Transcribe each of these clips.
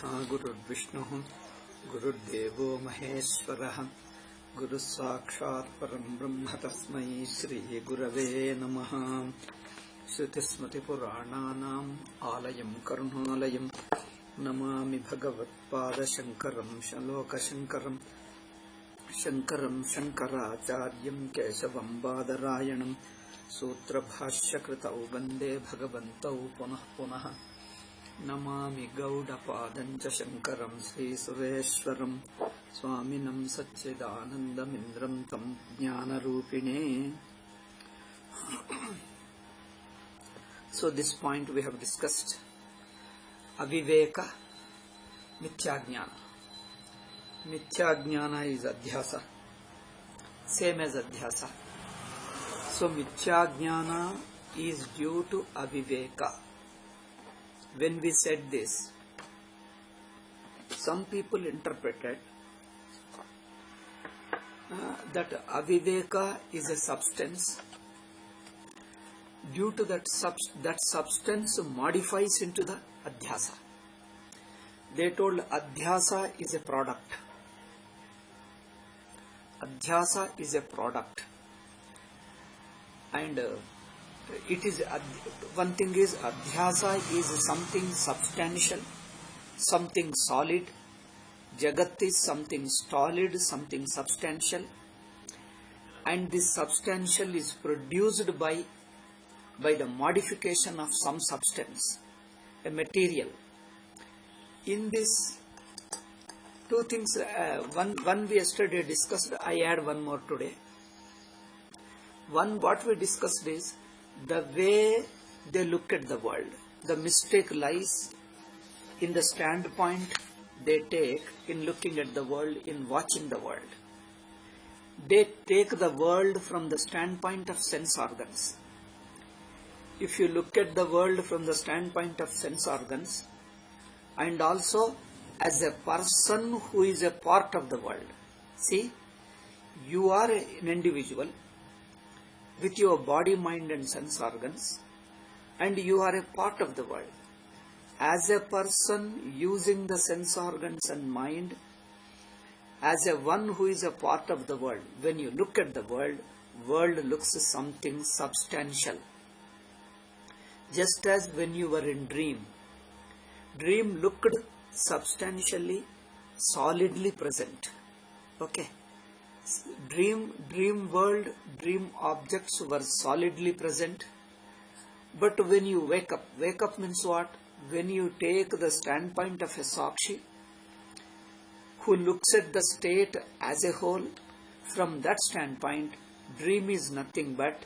गुरुर्विष्णुः गुरुर्देवो महेश्वरः गुरुः साक्षात् परं ब्रह्म तस्मै श्रीगुरवे नमः। श्रुतिस्मृतिपुराणानाम् आलयं करुणालयं नमामि भगवत्पादशङ्करं लोकशङ्करं शङ्कराचार्यं केशवं बादरायणं सूत्रभाष्यकृतौ वन्दे भगवन्तौ पुनः पुनः। नमामि गौडपादं च शङ्करं श्रीसुरेश्वरं स्वामिनं सच्चिदानन्दमिन्द्रं तं ज्ञानरूपिणे। So this point we have discussed aviveka mithyajnana. Mithyajnana is adhyasa, same as adhyasa. So mithyajnana is due to aviveka. When we said this, some people interpreted that aviveka is a substance. Due to that substance modifies into the adhyasa. They told adhyasa is a product. Adhyasa is a product. And it is one thing is adhyasa is something substantial, something solid. Jagat is something solid, something substantial, and this substantial is produced by the modification of some substance, a material. In this, two things. One we yesterday discussed. I add one more today. One, what we discussed is the way they look at the world. The mistake lies in the standpoint they take in looking at the world, in watching the world. They take the world from the standpoint of sense organs. If you look at the world from the standpoint of sense organs, and also as a person who is a part of the world. See, you are an individual with your body, mind and sense organs, and you are a part of the world. As a person using the sense organs and mind, as a one who is a part of the world, when you look at the world looks something substantial. Just as when you were in dream looked substantially, solidly present. Okay. Dream world, dream objects were solidly present. But when you wake up means what? When you take the standpoint of a Sakshi, who looks at the state as a whole, from that standpoint, dream is nothing but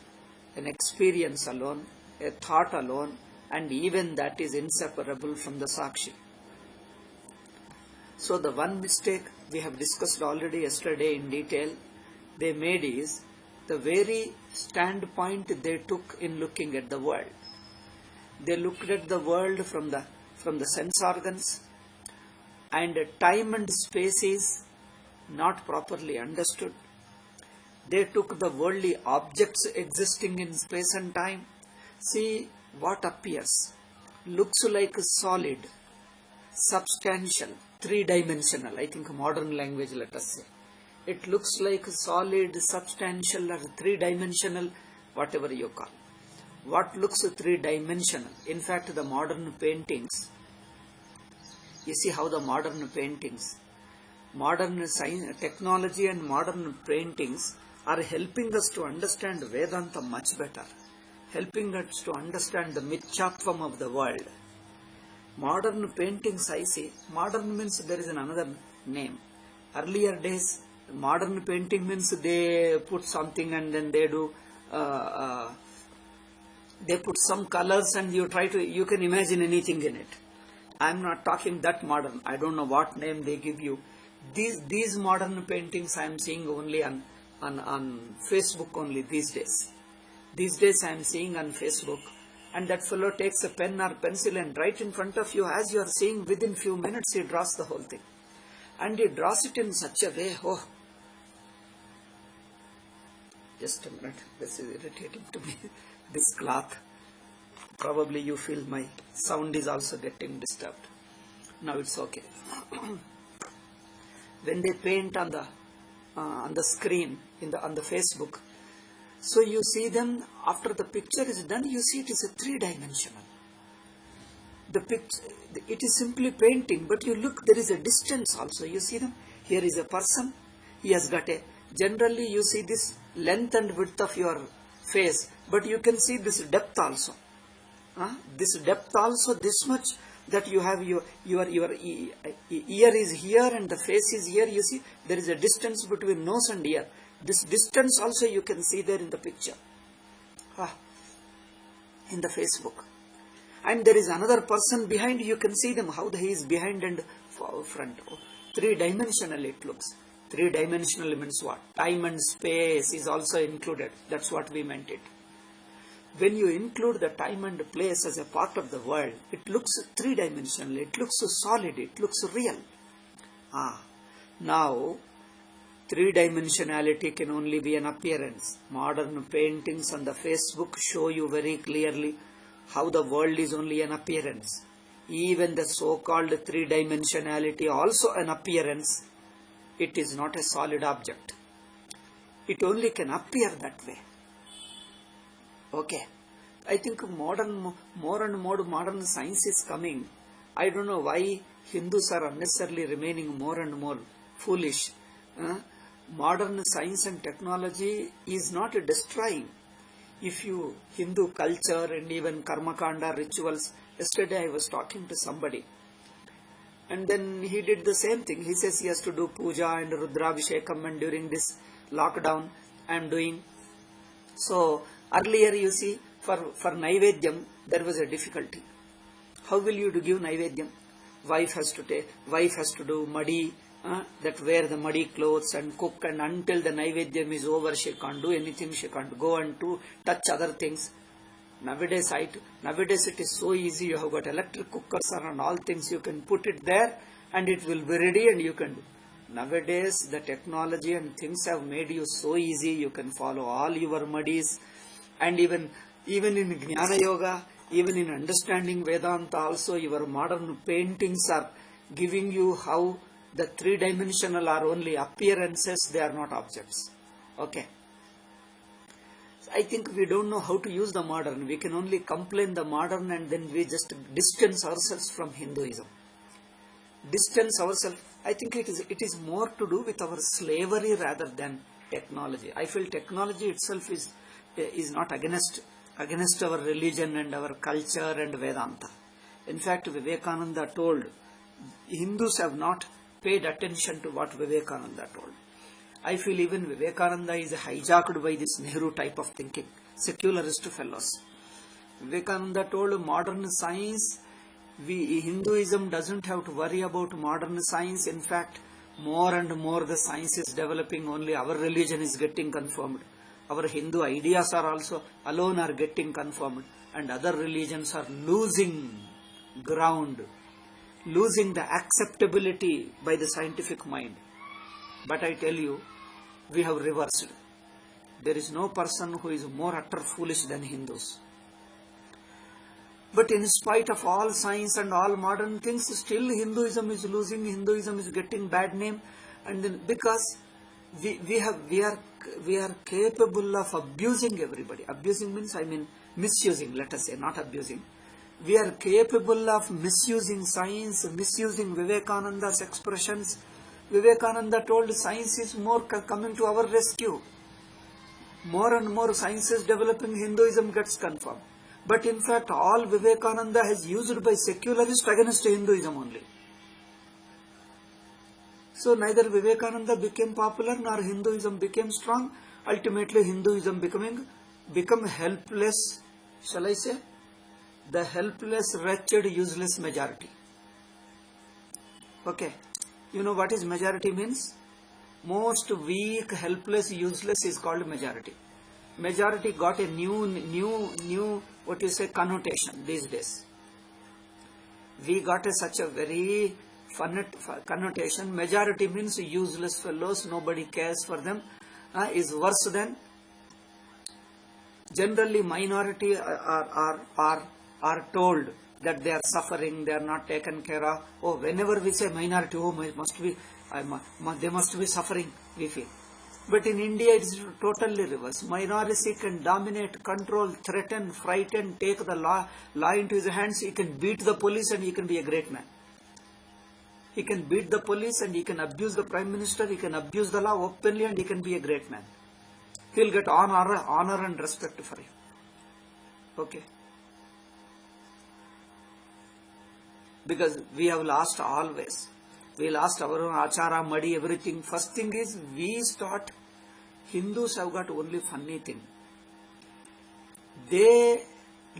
an experience alone, a thought alone, and even that is inseparable from the Sakshi. So the one mistake we have discussed already yesterday in detail they made is the very standpoint they took in looking at the world. They looked at the world from the sense organs, and time and space is not properly understood. They took the worldly objects existing in space and time. See what appears. Looks like solid, substantial, three-dimensional. I think modern language, let us say. It looks like solid, substantial or three-dimensional, whatever you call. What looks three-dimensional? In fact, the modern paintings, you see how the modern paintings, modern science, technology and modern paintings are helping us to understand Vedanta much better, helping us to understand the Mithyatvam of the world. Modern paintings, I see, modern means there is another name. Earlier days, modern painting means they put something and then they do, they put some colors and you can imagine anything in it. I am not talking that modern. I don't know what name they give you. These modern paintings I am seeing only on Facebook only these days. These days I am seeing on Facebook, and that fellow takes a pen or pencil and right in front of you, as you are seeing, within few minutes he draws the whole thing. And he draws it in such a way, oh, just a minute, this is irritating to me, this cloth. Probably you feel my sound is also getting disturbed. Now it's okay. When they paint on the screen on the Facebook, so you see them after the picture is done. You see it is a three-dimensional. The picture, it is simply painting, but you look, there is a distance also. You see them. Here is a person. He has got a. Generally, you see this length and width of your face, but you can see this depth also. This depth also, this much, that you have your ear is here and the face is here. You see there is a distance between nose and ear. This distance also you can see there in the picture, in the Facebook. And there is another person behind. You can see them, how he is behind and front. Three-dimensional it looks. Three-dimensional means what? Time and space is also included. That's what we meant it. When you include the time and place as a part of the world, it looks three-dimensional, it looks solid, it looks real. Now, three-dimensionality can only be an appearance. Modern paintings on the Facebook show you very clearly how the world is only an appearance. Even the so-called three-dimensionality also an appearance. It is not a solid object. It only can appear that way. Okay, I think more and more modern science is coming. I don't know why Hindus are unnecessarily remaining more and more foolish. Modern science and technology is not destroying. If you Hindu culture and even karma kanda rituals, yesterday I was talking to somebody, and then he did the same thing. He says he has to do puja and rudrabhishekam, and during this lockdown I am doing. So earlier, you see, for Naivedyam, there was a difficulty. How will you give Naivedyam? Wife has to do muddy, that wear the muddy clothes and cook, and until the Naivedyam is over, she can't do anything, she can't go and touch other things. Nowadays it is so easy. You have got electric cookers and all things, you can put it there and it will be ready and you can do. Nowadays, the technology and things have made you so easy, you can follow all your muddies. And even in Jnana Yoga, even in understanding Vedanta also, your modern paintings are giving you how the three-dimensional are only appearances, they are not objects. Okay. I think we don't know how to use the modern. We can only complain the modern, and then we just distance ourselves from Hinduism. Distance ourselves. I think it is more to do with our slavery rather than technology. I feel technology itself is not against our religion and our culture and Vedanta. In fact, Vivekananda told, Hindus have not paid attention to what Vivekananda told. I feel even Vivekananda is hijacked by this Nehru type of thinking, secularist fellows. Vivekananda told modern science, Hinduism doesn't have to worry about modern science. In fact, more and more the science is developing, only our religion is getting confirmed. Our Hindu ideas are also alone are getting confirmed, and other religions are losing ground, losing the acceptability by the scientific mind. But I tell you, we have reversed. There is no person who is more utter foolish than Hindus. But in spite of all science and all modern things, still Hinduism is losing, Hinduism is getting bad name, and then because we are capable of abusing everybody. Abusing means, I mean, misusing, let us say, not abusing. We are capable of misusing science, misusing Vivekananda's expressions. Vivekananda told science is more coming to our rescue. More and more science is developing, Hinduism gets confirmed. But in fact, all Vivekananda has used by secularists against Hinduism only. So neither Vivekananda became popular nor Hinduism became strong. Ultimately, Hinduism become helpless, shall I say? The helpless, wretched, useless majority. Okay. You know what is majority means? Most weak, helpless, useless is called majority. Majority got a new what you say, connotation these days. We got such a very fun connotation. Majority means useless fellows, nobody cares for them, is worse than. Generally, minority are told that they are suffering, they are not taken care of. Oh, whenever we say minority, oh, they must be suffering, we feel. But in India, it is totally reverse. Minority can dominate, control, threaten, frighten, take the law into his hands. He can beat the police and he can be a great man. He can beat the police and he can abuse the Prime Minister. He can abuse the law openly and he can be a great man. He will get honor and respect for him. Okay. Because we have lost always. We lost our own achara, madi, everything. First thing is, we start, Hindus have got only funny thing. They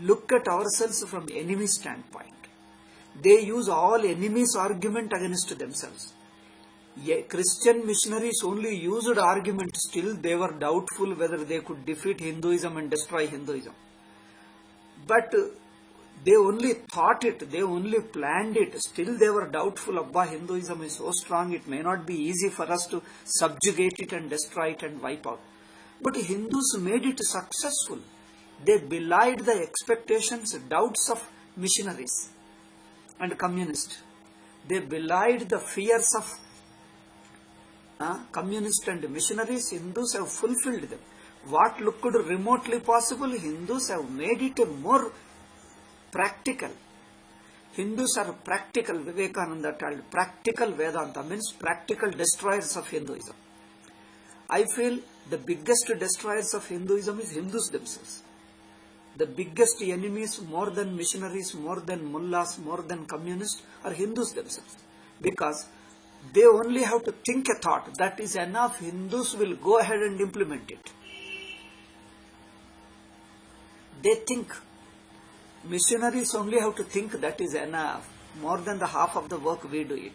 look at ourselves from enemy standpoint. They use all enemies' argument against themselves. Christian missionaries only used argument, still they were doubtful whether they could defeat Hinduism and destroy Hinduism. But they only thought it, they only planned it, still they were doubtful. Abba, Hinduism is so strong, it may not be easy for us to subjugate it and destroy it and wipe out. But Hindus made it successful. They belied the expectations, doubts of missionaries and communists. They belied the fears of communists and missionaries. Hindus have fulfilled them. What looked remotely possible, Hindus have made it more practical. Hindus are practical. Vivekananda told, practical Vedanta means practical destroyers of Hinduism. I feel the biggest destroyers of Hinduism is Hindus themselves. The biggest enemies, more than missionaries, more than mullahs, more than communists, are Hindus themselves. Because they only have to think a thought, that is enough, Hindus will go ahead and implement it. They think. Missionaries only have to think, that is enough. More than the half of the work we do it.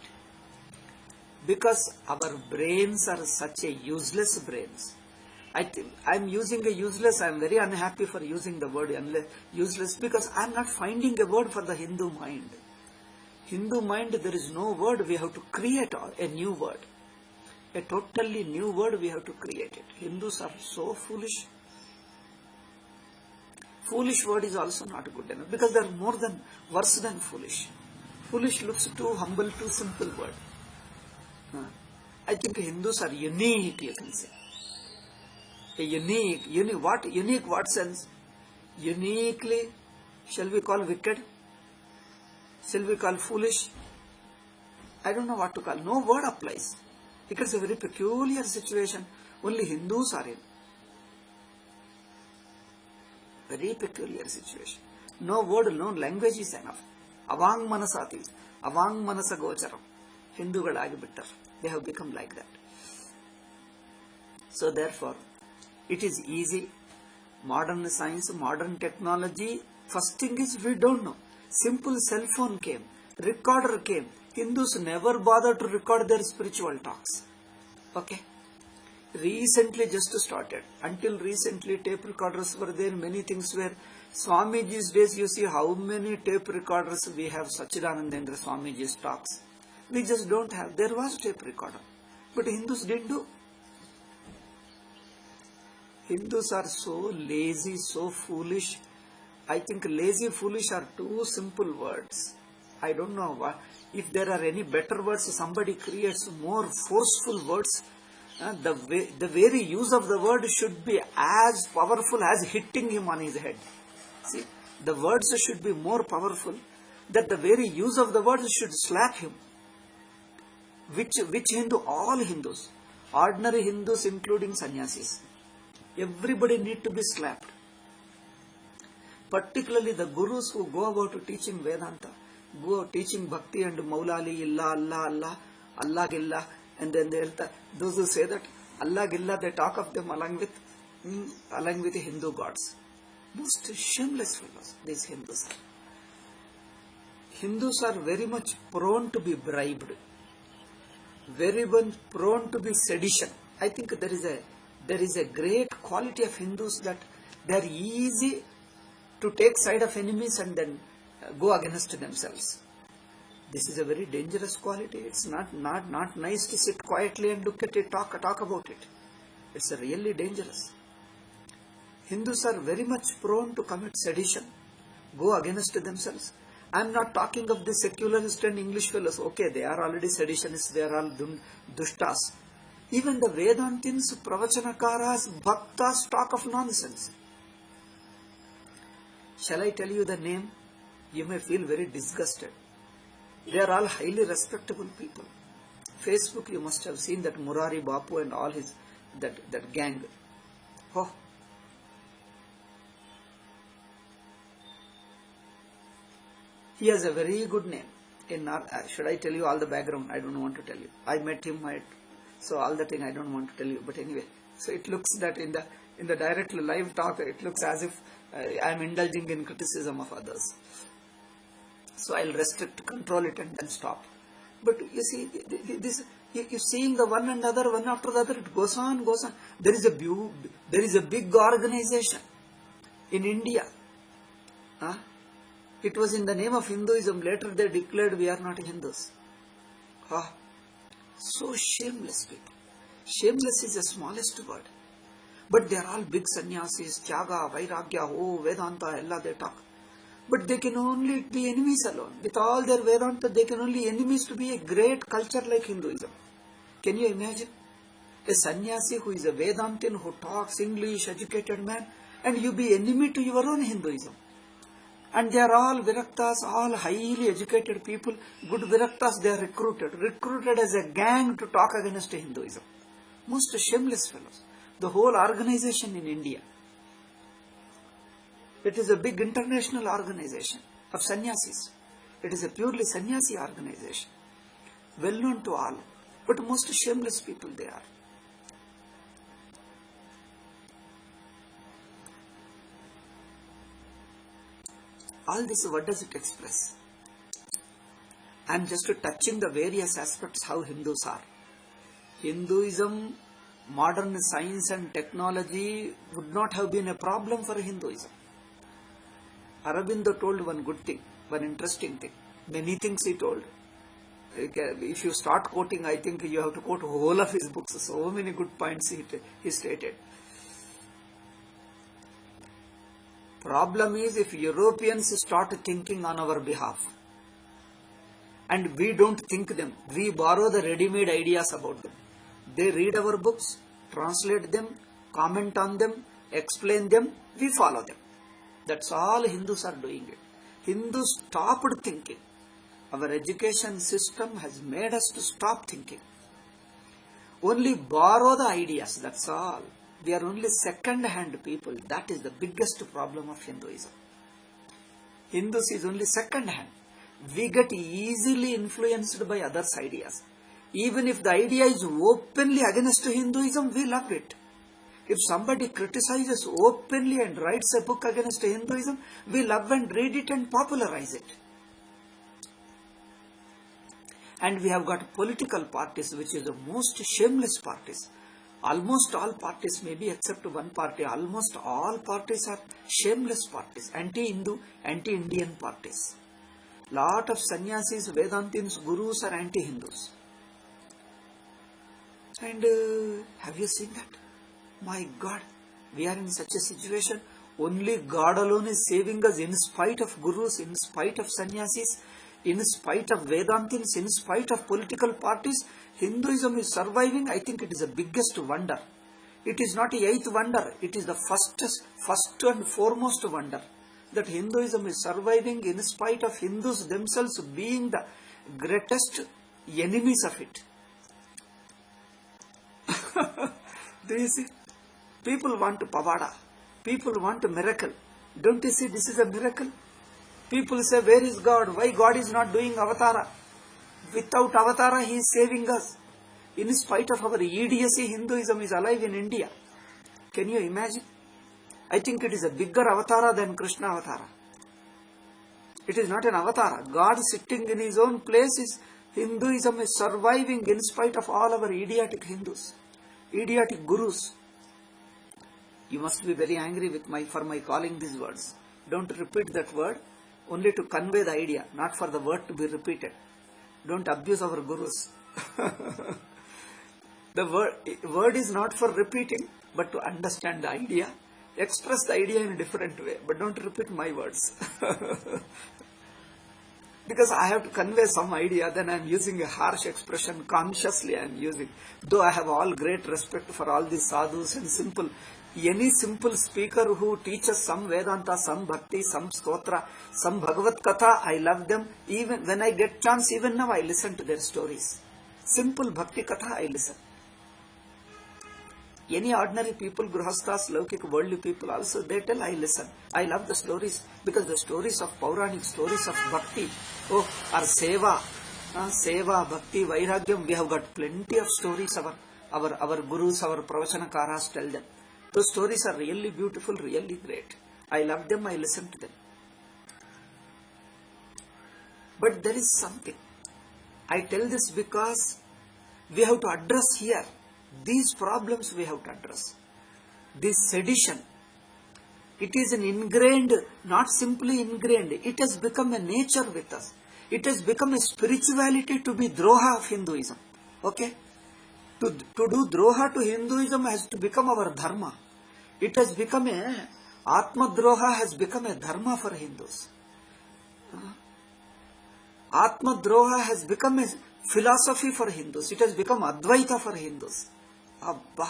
Because our brains are such a useless brains. I am using a useless, I am very unhappy for using the word useless, because I am not finding a word for the Hindu mind. Hindu mind, there is no word, we have to create a new word. A totally new word, we have to create it. Hindus are so foolish. Foolish word is also not good enough, because they are worse than foolish. Foolish looks too humble, too simple word. I think Hindus are unique, you can say. Unique what sense? Uniquely, shall we call wicked? Shall we call foolish? I don't know what to call. No word applies. Because it's a very peculiar situation. Only Hindus are in. Very peculiar situation. No word, no language is enough. Avang manasati. Avang manasa gocharam. Hindugalagi bitter. They have become like that. So therefore, it is easy. Modern science, modern technology. First thing is, we don't know. Simple cell phone came. Recorder came. Hindus never bother to record their spiritual talks. Okay. Recently just started. Until recently tape recorders were there. Many things were. Swamiji's days, you see how many tape recorders we have. Sachidanandendra Swamiji's talks. We just don't have. There was tape recorder. But Hindus didn't do. Hindus are so lazy, so foolish. I think lazy, foolish are two simple words. I don't know what. If there are any better words, somebody creates more forceful words. The very use of the word should be as powerful as hitting him on his head. See, the words should be more powerful, that the very use of the words should slap him. Which Hindu? All Hindus. Ordinary Hindus, including sannyasis. Everybody need to be slapped. Particularly the gurus who go about teaching Vedanta, go teaching Bhakti and Maulali, Allah, Allah, Allah, Allah Gilla, and then those who say that Allah Gilla, they talk of them along with the Hindu gods. Most shameless fellows, these Hindus are. Hindus are very much prone to be bribed, very much prone to be sedition. I think there is a great quality of Hindus, that they are easy to take side of enemies and then go against themselves. This is a very dangerous quality. It's not nice to sit quietly and look at it, talk about it. It's really dangerous. Hindus are very much prone to commit sedition, go against themselves, I am not talking of the secularist and English fellows. Okay, they are already seditionists, they are all dushtas. Even the Vedantins, Pravachanakaras, Bhaktas talk of nonsense. Shall I tell you the name? You may feel very disgusted. They are all highly respectable people. Facebook, you must have seen that Murari Bapu and all his, that gang. Oh. He has a very good name. Should I tell you all the background? I don't want to tell you. I met him, so all the thing I don't want to tell you. But anyway, so it looks that in the direct live talk, it looks as if I am indulging in criticism of others. So I'll restrict, control it, and then stop. But you see, you're seeing the one and other, one after the other. It goes on, goes on. There is a big organization in India. It was in the name of Hinduism. Later they declared we are not Hindus. So shameless people. Shameless is the smallest word. But they are all big sannyasis, Tyaga, Vairagya, Vedanta, ella they talk. But they can only be enemies alone. With all their Vedanta, they can only enemies to be a great culture like Hinduism. Can you imagine? A sannyasi who is a Vedantin, who talks English, educated man, and you be enemy to your own Hinduism. And they are all Viraktas, all highly educated people, good Viraktas, they are recruited as a gang to talk against Hinduism. Most shameless fellows. The whole organization in India. It is a big international organization of sannyasis. It is a purely sannyasi organization. Well known to all. But most shameless people they are. All this, what does it express? I am just touching the various aspects how Hindus are. Hinduism, modern science and technology would not have been a problem for Hinduism. Aurobindo told one good thing, one interesting thing. Many things he told. If you start quoting, I think you have to quote whole of his books. So many good points he stated. Problem is if Europeans start thinking on our behalf and we don't think them, we borrow the ready-made ideas about them. They read our books, translate them, comment on them, explain them, we follow them. That's all Hindus are doing it. Hindus stopped thinking. Our education system has made us to stop thinking. Only borrow the ideas, that's all. We are only second-hand people. That is the biggest problem of Hinduism. Hindus is only second-hand. We get easily influenced by others' ideas. Even if the idea is openly against Hinduism, we love it. If somebody criticizes openly and writes a book against Hinduism, we love and read it and popularize it. And we have got political parties, which is the most shameless parties. Almost all parties, maybe except one party, almost all parties are shameless parties, anti-Hindu, anti-Indian parties. Lot of sannyasis, Vedantins, gurus are anti-Hindus. And have you seen that? My God, we are in such a situation. Only God alone is saving us in spite of gurus, in spite of sannyasis, in spite of Vedantins, in spite of political parties. Hinduism is surviving. I think it is the biggest wonder. It is not the eighth wonder. It is the first and foremost wonder. That Hinduism is surviving in spite of Hindus themselves being the greatest enemies of it. Do you see? People want pavada. People want a miracle. Don't you see this is a miracle? People say, where is God? Why God is not doing avatara? Without avatara, He is saving us. In spite of our idiocy, Hinduism is alive in India. Can you imagine? I think it is a bigger avatara than Krishna avatara. It is not an avatara. God sitting in His own place is Hinduism is surviving in spite of all our idiotic Hindus, idiotic gurus. You must be very angry with for my calling these words. Don't repeat that word, only to convey the idea, not for the word to be repeated. Don't abuse our gurus. The word is not for repeating, but to understand the idea. Express the idea in a different way, but don't repeat my words. Because I have to convey some idea, then I am using a harsh expression, consciously I am using. Though I have all great respect for all these sadhus and any simple speaker who teaches some Vedanta, some Bhakti, some Stotra, some Bhagavad Katha, I love them. Even when I get chance, even now I listen to their stories. Simple Bhakti Katha, I listen. Any ordinary people, Grihasthas, Laukik, worldly people also, they tell, I listen. I love the stories, because the stories of Pauranic, stories of Bhakti, or Seva, Seva, Bhakti, Vairagyam, we have got plenty of stories, our gurus, our pravachanakaras tell them. Those stories are really beautiful, really great. I love them, I listen to them. But there is something. I tell this because we have to address here. These problems we have to address. This sedition, it is an ingrained, not simply ingrained, it has become a nature with us. It has become a spirituality to be droha of Hinduism. Okay? To do droha to Hinduism has to become our dharma. It has become Atma droha has become a dharma for Hindus. Atma droha has become a philosophy for Hindus. It has become Advaita for Hindus. Abba,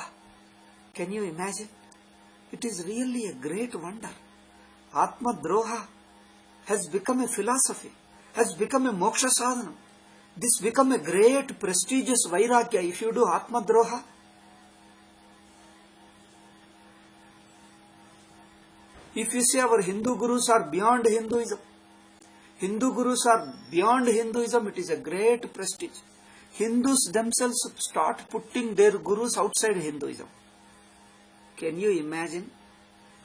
can you imagine? It is really a great wonder. Atma droha has become a philosophy, has become a moksha sadhana. This become a great prestigious vairagya if you do Atma droha. If you say our Hindu gurus are beyond Hinduism, Hindu gurus are beyond Hinduism, it is a great prestige. Hindus themselves start putting their gurus outside Hinduism. Can you imagine?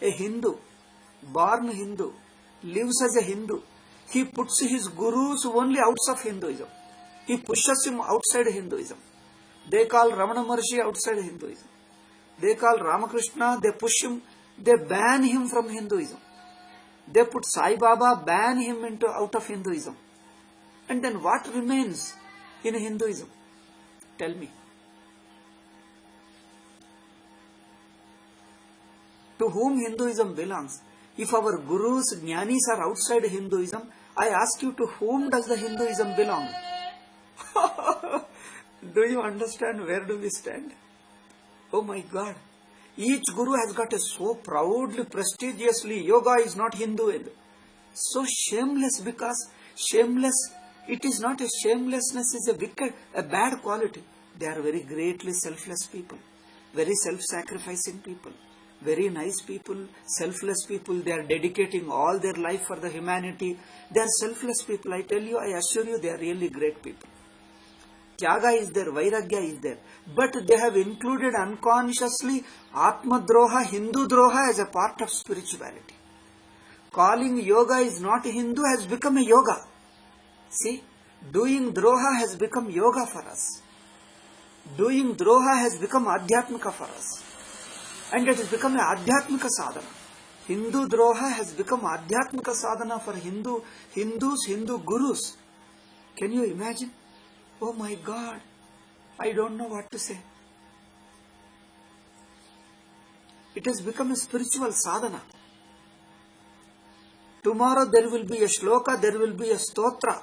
A Hindu, born Hindu, lives as a Hindu. He puts his gurus only outside of Hinduism. He pushes him outside Hinduism. They call Ramana Maharshi outside Hinduism. They call Ramakrishna, they push him, they ban him from Hinduism. They put Sai Baba, ban him out of Hinduism. And then what remains in Hinduism? Tell me. To whom Hinduism belongs? If our gurus, jnanis are outside Hinduism, I ask you, to whom does the Hinduism belong? Do you understand where do we stand? Oh my God. Each guru has got a so proudly, prestigiously, yoga is not Hindu. So shameless, because shameless, it is not a shamelessness, is a wicked, a bad quality. They are very greatly selfless people, very self-sacrificing people, very nice people, selfless people. They are dedicating all their life for the humanity. They are selfless people. I tell you, I assure you, they are really great people. Tyaga is there, Vairagya is there. But they have included unconsciously Atma droha, Hindu droha as a part of spirituality. Calling yoga is not Hindu has become a yoga. See, doing droha has become yoga for us. Doing droha has become Adhyatmika for us. And it has become an Adhyatmika sadhana. Hindu droha has become Adhyatmika sadhana for Hindus, Hindu gurus. Can you imagine? Oh my God, I don't know what to say. It has become a spiritual sadhana. Tomorrow there will be a shloka, there will be a stotra.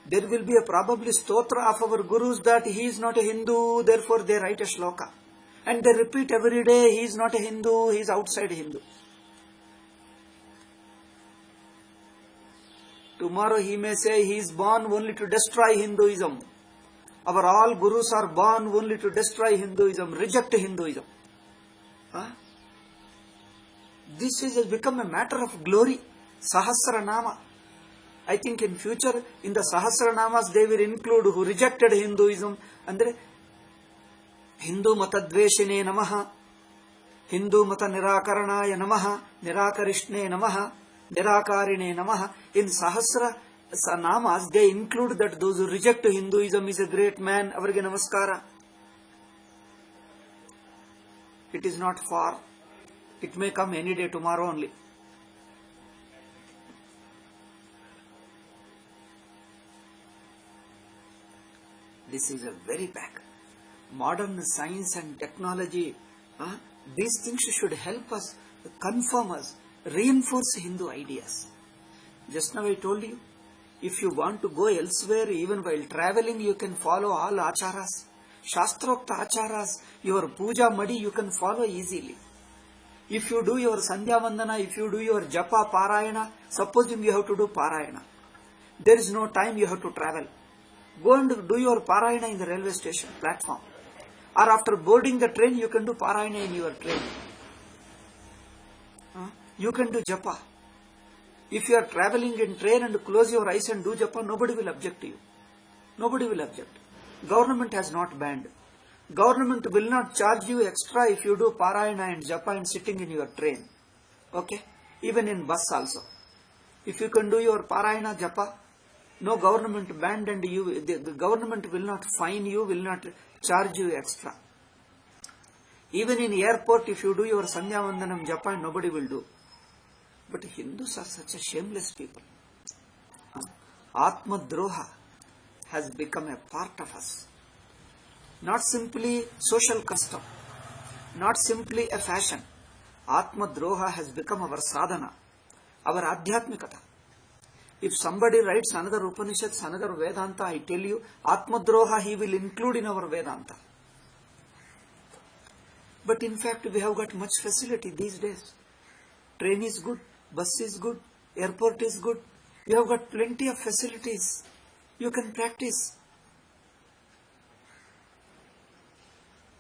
There will be a probably stotra of our gurus that he is not a Hindu, therefore they write a shloka. And they repeat every day, he is not a Hindu, he is outside Hindu. Tomorrow he may say he is born only to destroy Hinduism. Our all gurus are born only to destroy Hinduism, reject Hinduism. Huh? This has become a matter of glory. Sahasranama. I think in future, in the Sahasranamas, they will include who rejected Hinduism. Andre Hindu Mata Dveshine Namaha, Hindu Mata Nirakaranaya Namaha, Nirakarishne Namaha, Nirakarine Namaha. In Sahasra Namas, they include that those who reject Hinduism is a great man, avarge namaskara. It is not far. It may come any day, tomorrow only. This is a very back. Modern science and technology, these things should help us, confirm us, reinforce Hindu ideas. Just now I told you, If you want to go elsewhere, even while traveling, you can follow all acharas. Shastrokta acharas, your puja madi, you can follow easily. If you do your Sandhya Vandana, if you do your Japa Parayana, supposing you have to do Parayana, there is no time, you have to travel. Go and do your Parayana in the railway station platform. Or after boarding the train, you can do Parayana in your train. You can do Japa. If you are traveling in train and close your eyes and do Japa, nobody will object to you. Nobody will object. Government has not banned. Government will not charge you extra if you do Parayana and Japa and sitting in your train. Okay? Even in bus also. If you can do your Parayana Japa, no government banned, and the government will not fine you, will not charge you extra. Even in airport, if you do your Sandhya Vandanam Japa, nobody will do. But Hindus are such a shameless people. Atma Droha has become a part of us. Not simply social custom, not simply a fashion. Atma Droha has become our sadhana, our adhyatmikata. If somebody writes another Upanishads, another Vedanta, I tell you, Atma Droha he will include in our Vedanta. But in fact, we have got much facility these days. Train is good, bus is good, airport is good. We have got plenty of facilities. You can practice.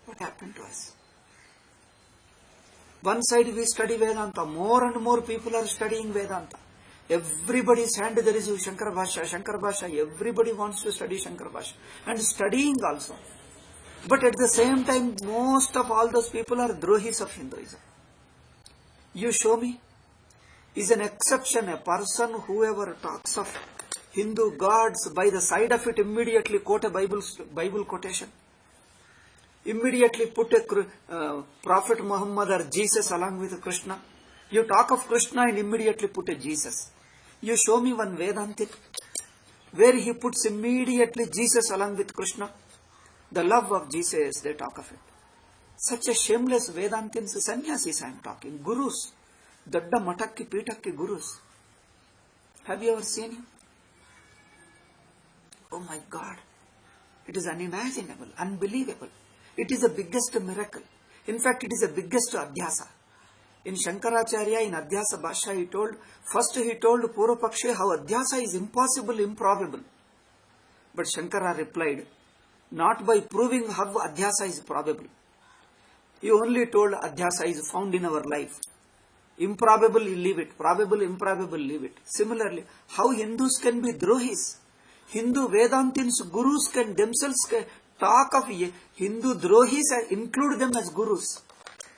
What happened to us? One side we study Vedanta, more and more people are studying Vedanta. Everybody's hand there is Shankara Bhasha, everybody wants to study Shankara Bhasha. And studying also. But at the same time, most of all those people are Drohis of Hinduism. You show me, is an exception, a person whoever talks of Hindu gods, by the side of it immediately quote a Bible quotation. Immediately put a Prophet Muhammad or Jesus along with Krishna. You talk of Krishna and immediately put a Jesus. You show me one Vedantic where he puts immediately Jesus along with Krishna. The love of Jesus, they talk of it. Such a shameless Vedantins, sannyasis I am talking, gurus, Dadda Matakki Pitakki gurus. Have you ever seen him? Oh my God, it is unimaginable, unbelievable. It is the biggest miracle. In fact, it is the biggest adhyasa. In Shankaracharya, in Adhyasa Bhasha, he told Purvapaksha how Adhyasa is impossible, improbable. But Shankara replied, not by proving how Adhyasa is probable. He only told Adhyasa is found in our life. Improbable, leave it. Probable, improbable, leave it. Similarly, how Hindus can be Drohis? Hindu Vedantins, gurus can themselves talk of Hindu Drohis, include them as gurus.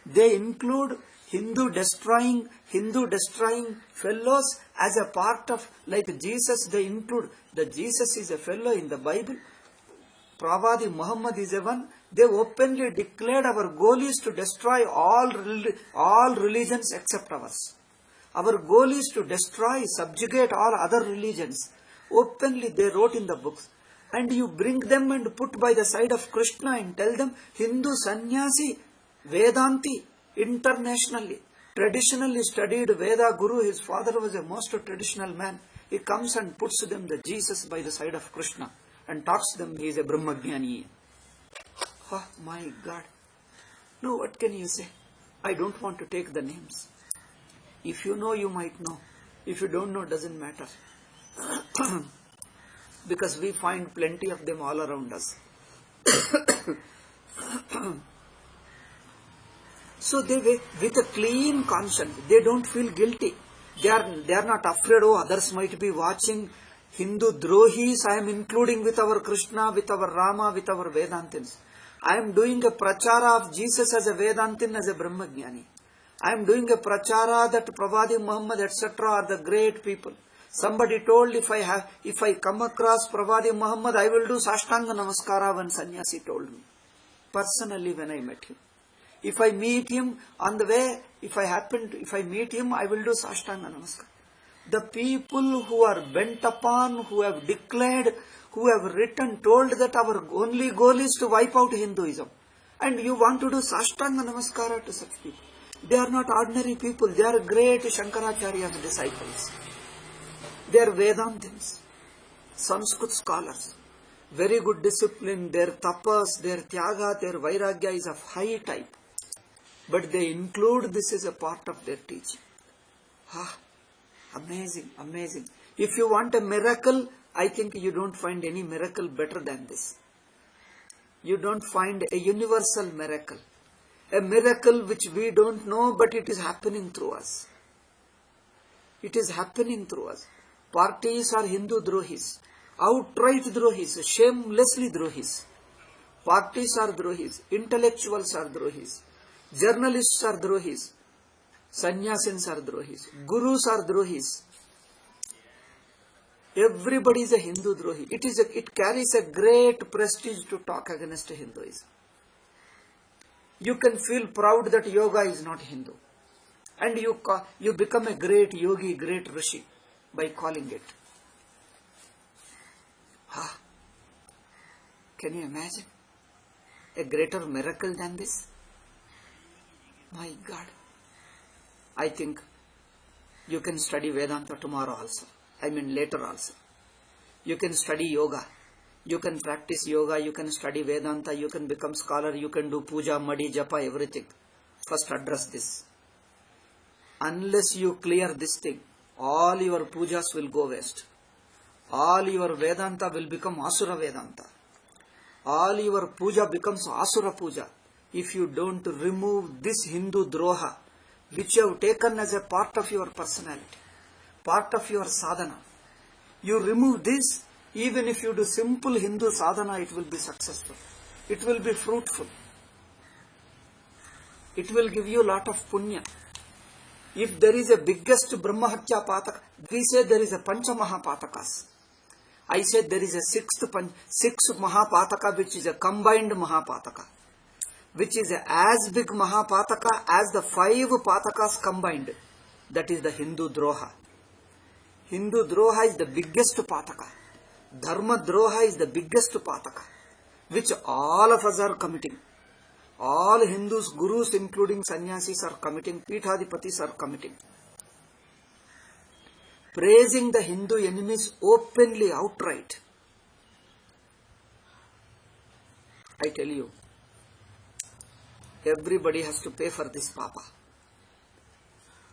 They include Hindu destroying fellows as a part of, like Jesus, they include, the Jesus is a fellow in the Bible. Pravadi Muhammad is a one. They openly declared our goal is to destroy all religions except ours. Our goal is to destroy, subjugate all other religions. Openly they wrote in the books. And you bring them and put by the side of Krishna and tell them Hindu sannyasi, Vedanti, internationally, traditionally studied Veda Guru, his father was a most traditional man. He comes and puts them the Jesus by the side of Krishna and talks to them, he is a Brahmagyani. Oh my God. No, what can you say? I don't want to take the names. If you know, you might know. If you don't know, doesn't matter. Because we find plenty of them all around us. So they, with a clean conscience, they don't feel guilty. They are not afraid, oh, others might be watching. Hindu Drohis, I am including with our Krishna, with our Rama, with our Vedantins. I am doing a prachara of Jesus as a Vedantin, as a Brahmagyani. I am doing a prachara that Pravadi Muhammad, etc. are the great people. Somebody told, if I come across Pravadi Muhammad, I will do Sashtanga Namaskara, one sannyasi told me. Personally, when I met him. If I meet him on the way, if I meet him, I will do Sashtanga Namaskara. The people who are bent upon, who have declared, who have written, told that our only goal is to wipe out Hinduism. And you want to do Sashtanga Namaskara to such people. They are not ordinary people. They are great Shankaracharya's disciples. They are Vedantins. Sanskrit scholars, very good discipline, their tapas, their tyaga, their vairagya is of high type, but they include this as a part of their teaching. Amazing, amazing. If you want a miracle, I think you don't find any miracle better than this. You don't find a universal miracle. A miracle which we don't know, but it is happening through us. It is happening through us. Parties are Hindu drohis, outright drohis, shamelessly drohis. Parties are drohis, intellectuals are drohis, journalists are drohis, sannyasins are drohis, gurus are drohis. Everybody is a Hindu drohi. It carries a great prestige to talk against Hinduism. You can feel proud that yoga is not Hindu. And you become a great yogi, great rishi by calling it. Can you imagine a greater miracle than this? My God. I think you can study Vedanta tomorrow also. I mean later also. You can study yoga. You can practice yoga. You can study Vedanta. You can become scholar. You can do puja, madi, japa, everything. First address this. Unless you clear this thing, all your pujas will go waste. All your Vedanta will become Asura Vedanta. All your puja becomes Asura Puja. If you don't remove this Hindu droha, which you have taken as a part of your personality, part of your sadhana, you remove this, even if you do simple Hindu sadhana, it will be successful. It will be fruitful. It will give you a lot of punya. If there is a biggest Brahmahatya Pataka, we say there is a Pancha Mahapatakas. I said there is a sixth Mahapataka, which is a combined Mahapataka, which is as big Mahapataka as the 5 Patakas combined. That is the Hindu Droha. Hindu Droha is the biggest Pataka. Dharma Droha is the biggest Pataka, which all of us are committing. All Hindus, gurus including sannyasis are committing, Peethadipatis are committing. Praising the Hindu enemies openly, outright. I tell you, everybody has to pay for this papa.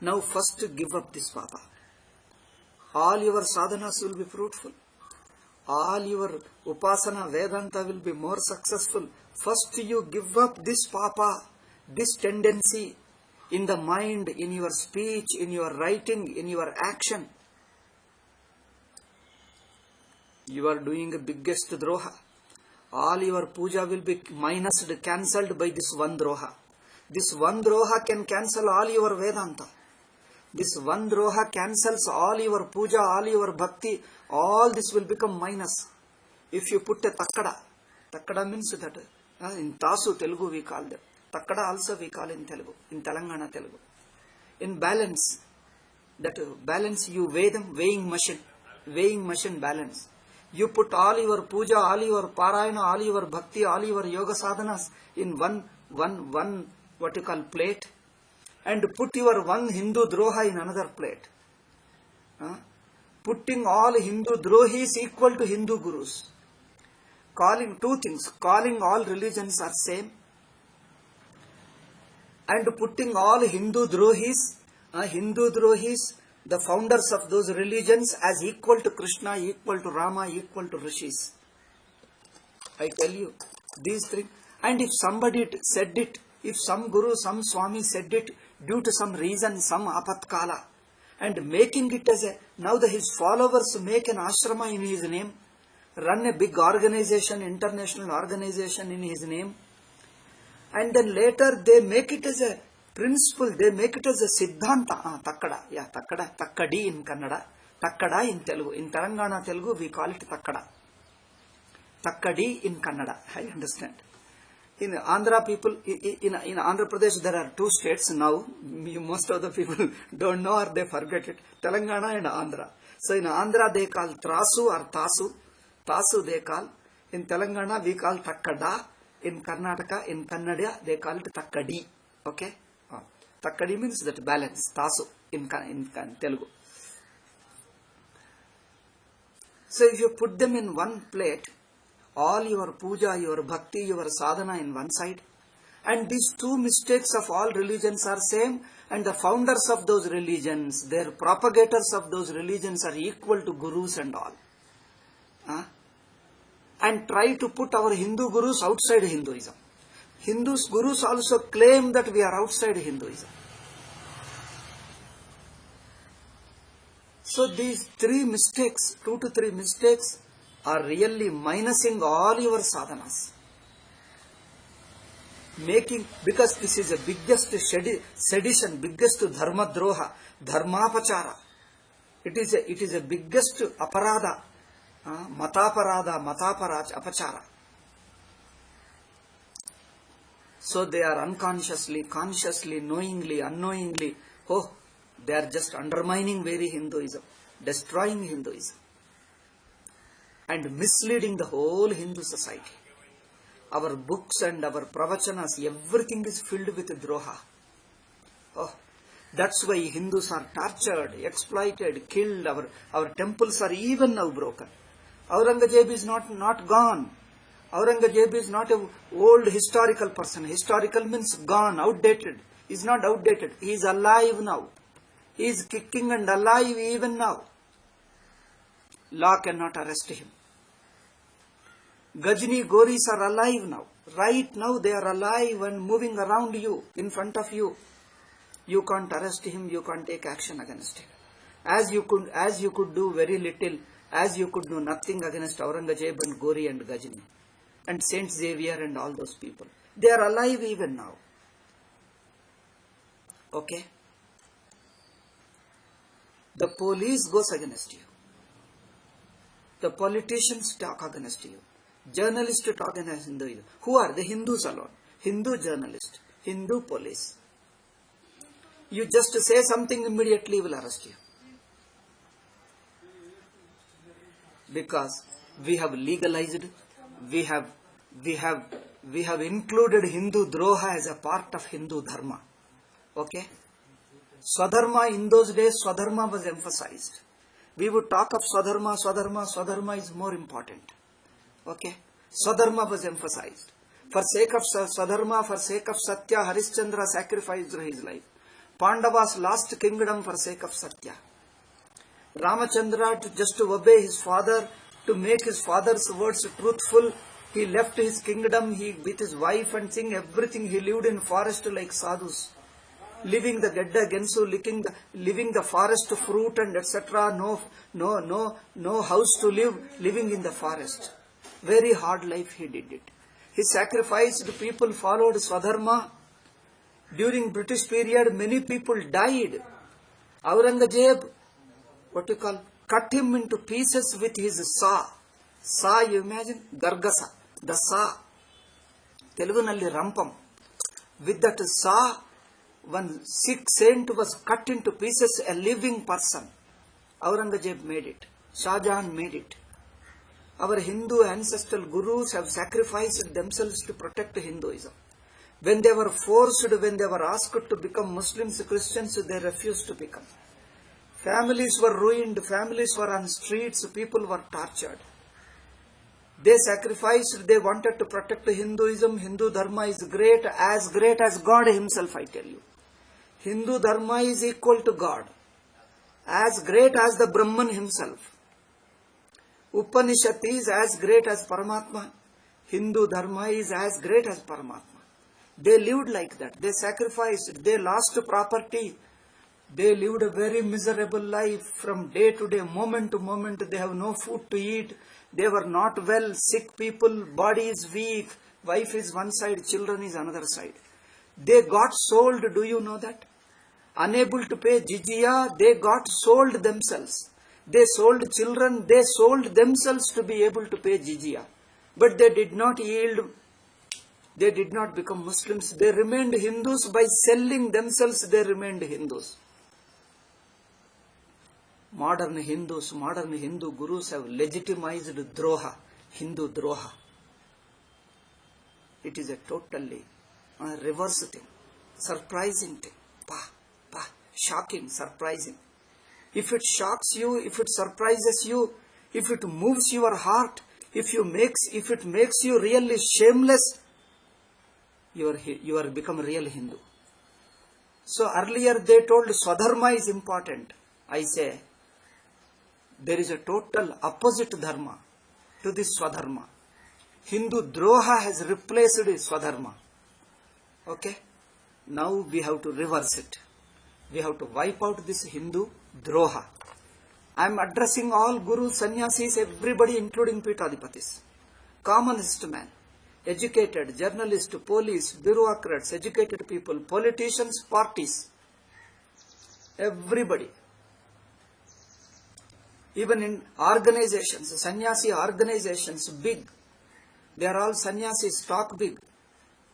Now first give up this papa. All your sadhanas will be fruitful. All your upasana, Vedanta will be more successful. First you give up this papa, this tendency in the mind, in your speech, in your writing, in your action. You are doing the biggest droha. All your puja will be minused, cancelled by this one droha. This one droha can cancel all your Vedanta. This one droha cancels all your puja, all your bhakti. All this will become minus. If you put a takkada means that in Tasu Telugu we call them. Takkada also we call in Telugu, in Telangana Telugu. In balance, that balance you weigh them, weighing machine balance. You put all your puja, all your parayana, all your bhakti, all your yoga sadhanas in one what you call plate, and put your one Hindu droha in another plate. Putting all Hindu drohis equal to Hindu gurus. Calling two things, calling all religions are same, and putting all Hindu drohis, the founders of those religions, as equal to Krishna, equal to Rama, equal to Rishis. I tell you, these three. And if somebody said it, if some Guru, some Swami said it due to some reason, some apatkala, and making it as a, now his followers make an ashrama in his name, run a big organization, international organization in his name, and then later they make it as a principle, they make it as a siddhanta. Takkadi in Kannada, takkada in Telugu. In Telangana Telugu we call it takkada. Takkadi in Kannada, I understand. In Andhra people, in Andhra Pradesh there are 2 states now. Most of the people don't know or they forget it. Telangana and Andhra. So in Andhra they call trasu or tasu. Tasu they call. In Telangana we call takkada. In Karnataka, in Kannada they call it takkadi. Okay? Takkadi means that balance. Tasu in Telugu. So if you put them in one plate, all your puja, your bhakti, your sadhana in one side, and these two mistakes of all religions are same, and the founders of those religions, their propagators of those religions are equal to gurus and all. And try to put our Hindu gurus outside Hinduism. Hindus gurus also claim that we are outside Hinduism. So these 3 mistakes, 2 to 3 mistakes, are really minusing all your sadhanas. Because this is the biggest sedition, biggest dharma droha, dharmapachara. It is a biggest aparada, mataparaj, apachara. So they are unconsciously, consciously, knowingly, unknowingly, they are just undermining very Hinduism, destroying Hinduism, and misleading the whole Hindu society. Our books and our pravachanas, everything is filled with droha. That's why Hindus are tortured, exploited, killed. Our temples are even now broken. Aurangzeb is not gone. Aurangzeb is not an old historical person. Historical means gone, outdated. He is not outdated. He is alive now. He is kicking and alive even now. Law cannot arrest him. Gajni Goris are alive now. Right now they are alive and moving around you, in front of you. You can't arrest him, you can't take action against him. As you could do very little, as you could do nothing against Aurangzeb and Gori and Gajni and Saint Xavier and all those people. They are alive even now. Okay? The police goes against you. The politicians talk against you. Journalists talk against you. Who are the Hindus alone? Hindu journalist, Hindu police. You just say something, immediately will arrest you. Because we have legalized, we have included Hindu droha as a part of Hindu dharma. Okay? Swadharma, in those days, Swadharma was emphasized. We would talk of Swadharma is more important. Okay? Swadharma was emphasized. For sake of Swadharma, for sake of Satya, Harishchandra sacrificed his life. Pandavas lost kingdom for sake of Satya. Ramachandra, just to obey his father, to make his father's words truthful, he left his kingdom, with his wife and thing, everything, he lived in forest like sadhus. Living the Gedda Gensu, living the forest fruit and etc. No house to live, living in the forest. Very hard life he did it. He sacrificed, people followed Swadharma. During British period, many people died. Aurangzeb, cut him into pieces with his saw. Saw, you imagine? Gargasa, the saw. Telugunalli rampam. With that saw, one Sikh saint was cut into pieces, a living person. Aurangzeb made it. Shah Jahan made it. Our Hindu ancestral gurus have sacrificed themselves to protect Hinduism. When they were forced, when they were asked to become Muslims, Christians, they refused to become. Families were ruined, families were on streets, people were tortured. They sacrificed, they wanted to protect Hinduism. Hindu Dharma is great as God himself, I tell you. Hindu Dharma is equal to God, as great as the Brahman himself. Upanishad is as great as Paramatma. Hindu Dharma is as great as Paramatma. They lived like that. They sacrificed. They lost property. They lived a very miserable life from day to day, moment to moment. They have no food to eat. They were not well, sick people, body is weak, wife is one side, children is another side. They got sold, do you know that? Unable to pay jizya, they got sold themselves. They sold children, they sold themselves to be able to pay jizya. But they did not yield. They did not become Muslims. They remained Hindus. By selling themselves, they remained Hindus. Modern Hindus, modern Hindu gurus have legitimized droha, Hindu droha. It is a totally reverse thing, surprising thing, shocking, surprising. If it shocks you, if it surprises you, if it moves your heart, if it makes you really shameless, you are become a real Hindu. So earlier they told Swadharma is important. I say, there is a total opposite dharma to this Swadharma. Hindu Droha has replaced Swadharma. Okay? Now we have to reverse it. We have to wipe out this Hindu Droha. I am addressing all gurus, sannyasis, everybody including Peethadipatis. Commonest man, educated, journalist, police, bureaucrats, educated people, politicians, parties. Everybody. Even in organizations, sannyasi organizations, big. They are all sannyasis, talk big.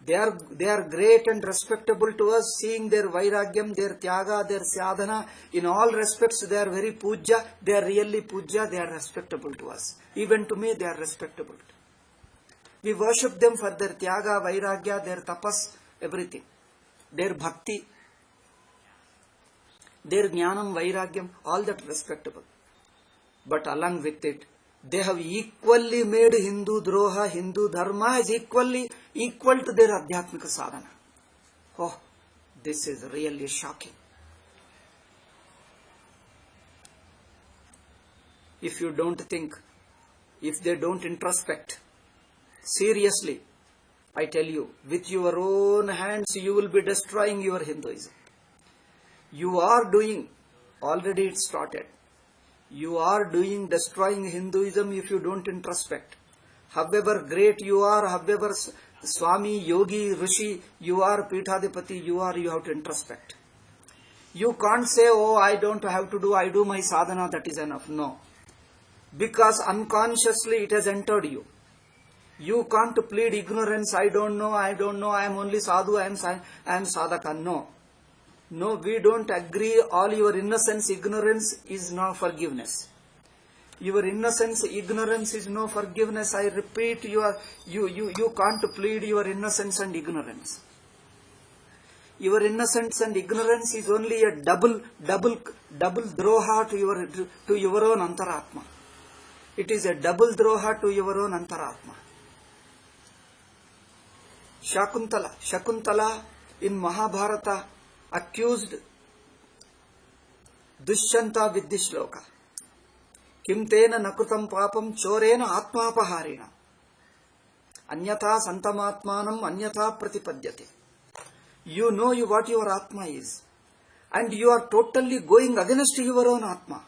They are great and respectable to us, seeing their vairagyam, their tyaga, their sadhana. In all respects, they are very puja. They are really puja. They are respectable to us. Even to me, they are respectable. We worship them for their tyaga, vairagya, their tapas, everything. Their bhakti, their jnanam, vairagyam, all that respectable. But along with it, they have equally made Hindu Droha, Hindu Dharma is equal to their Adhyatmika sadhana. Oh, this is really shocking. If you don't think, if they don't introspect, seriously, I tell you, with your own hands you will be destroying your Hinduism. You are doing, already it started. You are destroying Hinduism if you don't introspect. However great you are, however Swami, Yogi, Rishi, you are Peethadipati, you have to introspect. You can't say, oh, I don't have to do, I do my sadhana, that is enough. No. Because unconsciously it has entered you. You can't plead ignorance, I don't know, I am only sadhu, I am sadhaka. No. No, we don't agree. All your innocence, ignorance is no forgiveness. Your innocence, ignorance is no forgiveness. I repeat, you can't plead your innocence and ignorance. Your innocence and ignorance is only a double droha to your own antaratma. It is a double droha to your own antaratma. Shakuntala in Mahabharata accused Dushyanta with this shloka. Kim tena nakrutam papam chorena atmapaharina. Anyatha santamatmanam anyatha pratipadyate. You know what your atma is. And you are totally going against your own atma.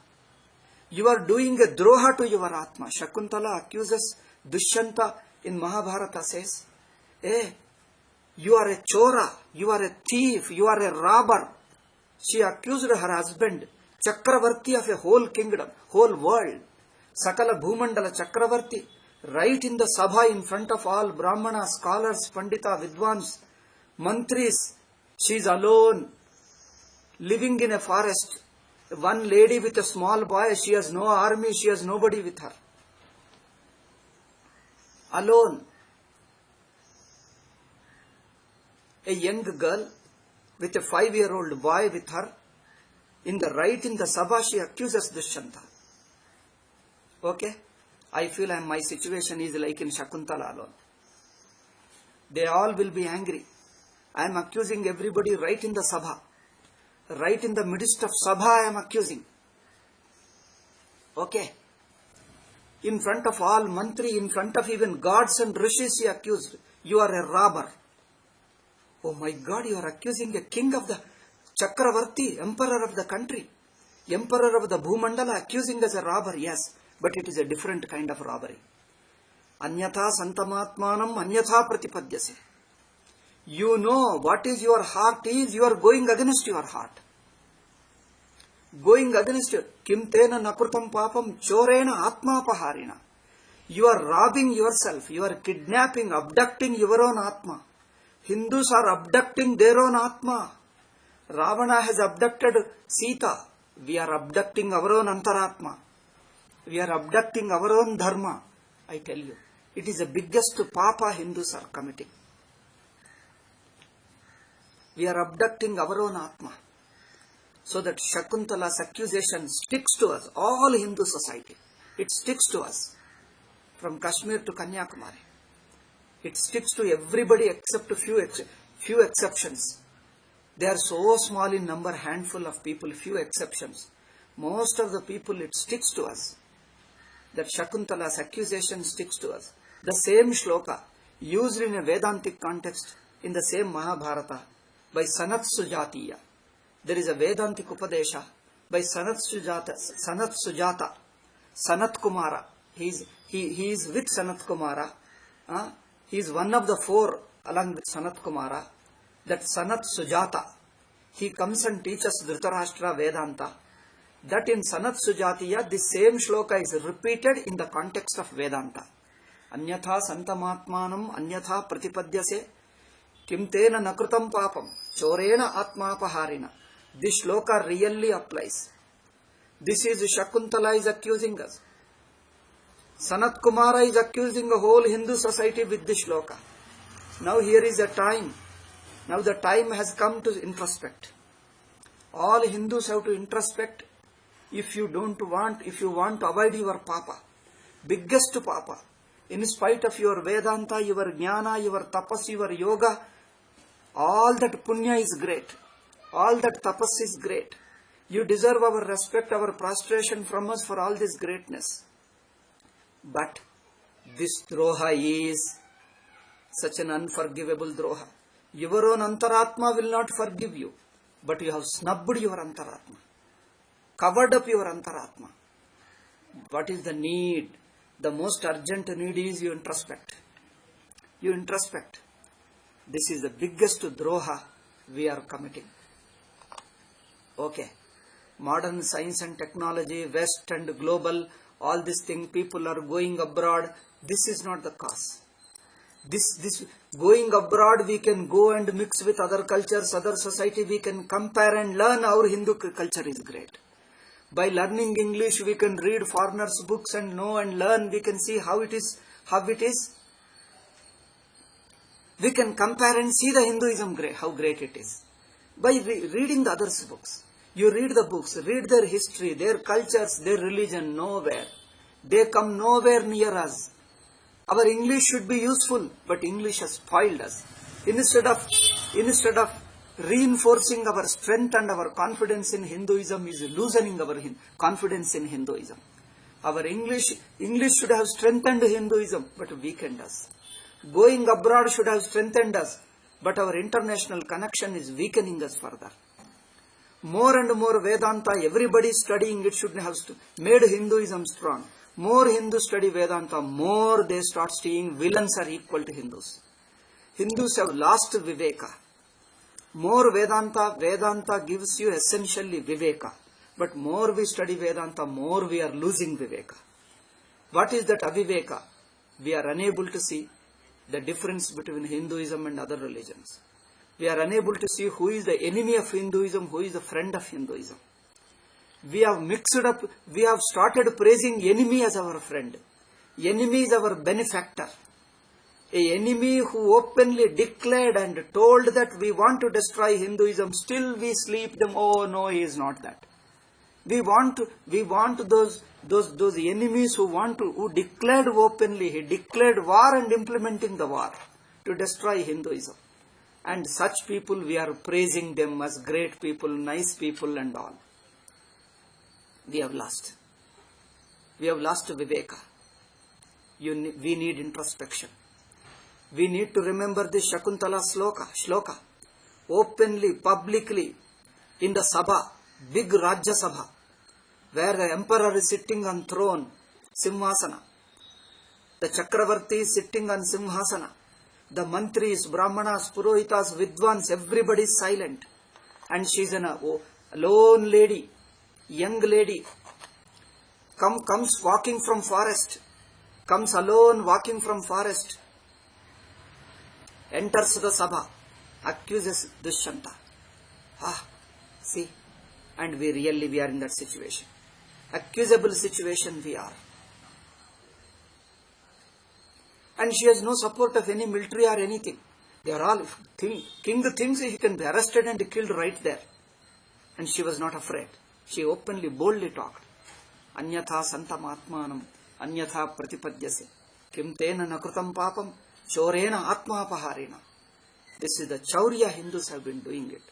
You are doing a droha to your atma. Shakuntala accuses Dushyanta in Mahabharata says, you are a chora, you are a thief, you are a robber. She accused her husband, Chakravarti of a whole kingdom, whole world. Sakala Bhumandala Chakravarti, right in the Sabha in front of all Brahmana, scholars, Pandita, Vidwans, Mantris. She is alone, living in a forest. One lady with a small boy, she has no army, she has nobody with her. Alone. A young girl with a 5-year-old boy with her, in the Sabha, she accuses Dushyanta. Okay? I feel my situation is like in Shakuntala alone. They all will be angry. I am accusing everybody right in the Sabha. Right in the midst of Sabha I am accusing. Okay? In front of all mantri, in front of even gods and rishis, she accused. You are a robber. Oh my God, you are accusing a king of the Chakravarti, emperor of the country, emperor of the Bhumandala, accusing as a robber. Yes, but it is a different kind of robbery. Anyatha santamatmanam anyatha pratipadyase. You know what is your heart is, you are going against your heart. Going against you. Kim tena nakrutam papam chorena atmapaharina. You are robbing yourself, you are kidnapping, abducting your own atma. Hindus are abducting their own atma. Ravana has abducted Sita. We are abducting our own antaratma. We are abducting our own dharma. I tell you, it is the biggest papa Hindus are committing. We are abducting our own atma. So that Shakuntala's accusation sticks to us, all Hindu society. It sticks to us from Kashmir to Kanyakumari. It sticks to everybody except a few exceptions. They are so small in number, handful of people, few exceptions. Most of the people, it sticks to us. That Shakuntala's accusation sticks to us. The same shloka used in a Vedantic context in the same Mahabharata by Sanat Sujatiya. There is a Vedantic Upadesha by Sanat Sujata, Sanat Kumara. He is with Sanat Kumara. He is one of the four along with Sanat Kumara. That Sanat Sujata, he comes and teaches Dhritarashtra Vedanta. That in Sanat Sujatiya, the same shloka is repeated in the context of Vedanta. Anyatha santamatmanam anyatha pratipadyase kim tena nakrutam papam chorena atmapaharina. This shloka really applies. This is Shakuntala is accusing us. Sanat Kumara is accusing the whole Hindu society with this shloka. Now here is a time. Now the time has come to introspect. All Hindus have to introspect. If you want to avoid your papa, biggest papa, in spite of your Vedanta, your Jnana, your Tapas, your Yoga, all that Punya is great. All that Tapas is great. You deserve our respect, our prostration from us for all this greatness. But this Droha is such an unforgivable Droha. Your own Antaratma will not forgive you, but you have snubbed your Antaratma, covered up your Antaratma. What is the need? The most urgent need is you introspect. You introspect. This is the biggest Droha we are committing. Okay. Modern science and technology, West and global, all this thing, people are going abroad. This is not the cause. This going abroad, we can go and mix with other cultures, other society, we can compare and learn. Our Hindu culture is great. By learning English, we can read foreigners' books and know and learn. We can see how it is. We can compare and see the Hinduism how great it is. By reading the others' books. You read the books, read their history, their cultures, their religion, nowhere. They come nowhere near us. Our English should be useful, but English has spoiled us. Instead of reinforcing our strength and our confidence in Hinduism, is loosening our confidence in Hinduism. Our English should have strengthened Hinduism, but weakened us. Going abroad should have strengthened us, but our international connection is weakening us further. More and more Vedanta, everybody studying it should have made Hinduism strong. More Hindus study Vedanta, more they start seeing villains are equal to Hindus. Hindus have lost Viveka. More Vedanta gives you essentially Viveka. But more we study Vedanta, more we are losing Viveka. What is that Aviveka? We are unable to see the difference between Hinduism and other religions. We are unable to see who is the enemy of Hinduism, who is the friend of Hinduism. We have mixed up, we have started praising enemy as our friend. Enemy is our benefactor. An enemy who openly declared and told that we want to destroy Hinduism, still we sleep them, oh no, he is not that. We want those enemies who declared openly, he declared war and implementing the war to destroy Hinduism. And such people, we are praising them as great people, nice people and all. We have lost. We have lost Viveka. We need introspection. We need to remember this Shakuntala shloka, openly, publicly, in the Sabha, big Rajya Sabha, where the emperor is sitting on throne, Simhasana. The Chakravarti is sitting on Simhasana. The mantris, brahmanas, purohitas, vidwans, everybody is silent. And she is a lone lady, young lady, comes walking from forest, comes alone walking from forest, enters the Sabha, accuses Dushyanta. See, and we are in that situation. Accusable situation we are. And she has no support of any military or anything. They are all, king thinks he can be arrested and killed right there. And she was not afraid. She openly, boldly talked. अन्यथा संतमात्मानम अन्यथा प्रतिपद्यसे किम तेन न कृतं पापम चोरेण आत्मापहारेण. This is the chaurya Hindus have been doing it.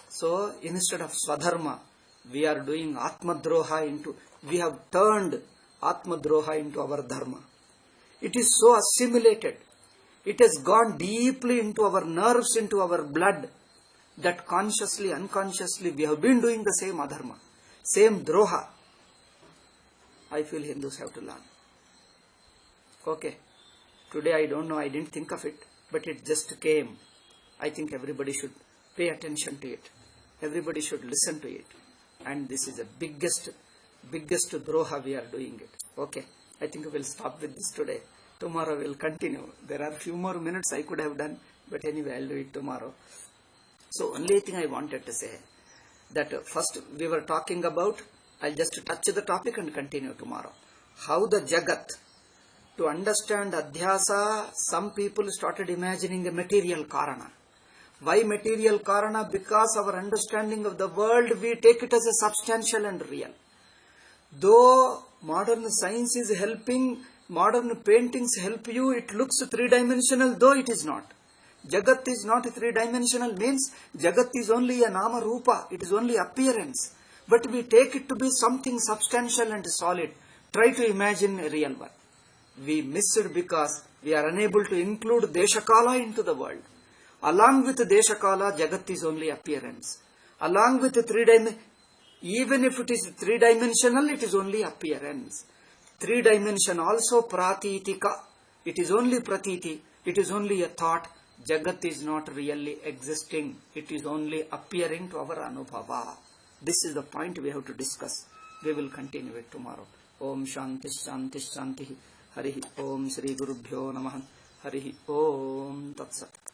So instead of swadharma, we are doing atmadroha into, we have turned atmadroha into our dharma. It is so assimilated. It has gone deeply into our nerves, into our blood, that consciously, unconsciously, we have been doing the same adharma, same droha. I feel Hindus have to learn. Okay. Today I don't know, I didn't think of it, but it just came. I think everybody should pay attention to it. Everybody should listen to it. And this is the biggest droha we are doing it. Okay. I think we'll stop with this today. Tomorrow we'll continue. There are a few more minutes I could have done, but anyway, I'll do it tomorrow. So only thing I wanted to say, that first we were talking about, I'll just touch the topic and continue tomorrow. How the Jagat, to understand Adhyasa, some people started imagining a material Karana. Why material Karana? Because our understanding of the world, we take it as a substantial and real. Though modern science is helping, modern paintings help you, it looks three-dimensional, though it is not. Jagat is not three-dimensional, means Jagat is only a Nama Rupa, it is only appearance. But we take it to be something substantial and solid. Try to imagine a real one. We miss it because we are unable to include Deshakala into the world. Along with Deshakala, Jagat is only appearance. Along with the three-dimensional, even if it is three-dimensional, it is only appearance. Three-dimension also pratitika. It is only pratiti. It is only a thought. Jagat is not really existing. It is only appearing to our anubhava. This is the point we have to discuss. We will continue it tomorrow. Om Shanti Shanti Shanti. Harihi Om Shri Gurubhyo Namaha. Harihi Om Tat Sat.